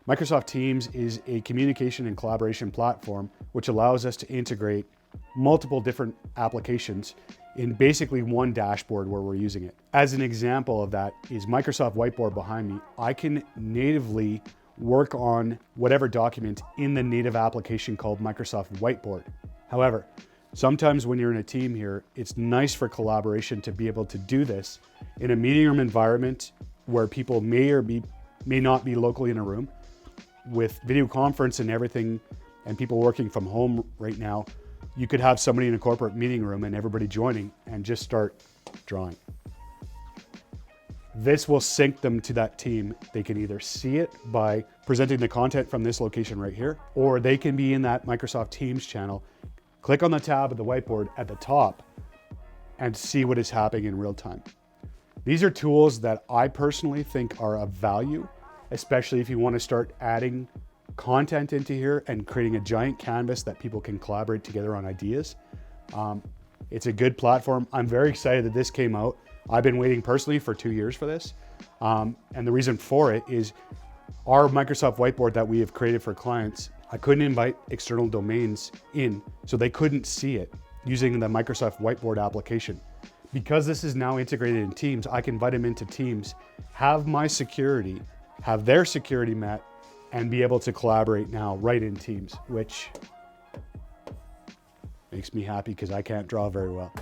Microsoft Teams is a communication and collaboration platform which allows us to integrate multiple different applications in basically one dashboard where we're using it. As an example of that is Microsoft Whiteboard behind me. I can natively work on whatever document in the native application called Microsoft Whiteboard. However, sometimes when you're in a team here, it's nice for collaboration to be able to do this in a meeting room environment where people may or may not be locally in a room. With video conference and everything and people working from home right now, you could have somebody in a corporate meeting room and everybody joining and just start drawing. This will sync them to that team. They can either see it by presenting the content from this location right here, or they can be in that Microsoft Teams channel, click on the tab of the whiteboard at the top and see what is happening in real time. These are tools that I personally think are of value, especially if you want to start adding content into here and creating a giant canvas that people can collaborate together on ideas. It's a good platform. I'm very excited that this came out. I've been waiting personally for 2 years for this. And the reason for it is our Microsoft Whiteboard that we have created for clients, I couldn't invite external domains in, so they couldn't see it using the Microsoft Whiteboard application. Because this is now integrated in Teams, I can invite them into Teams, have my security, have their security met, and be able to collaborate now right in Teams, which makes me happy because I can't draw very well.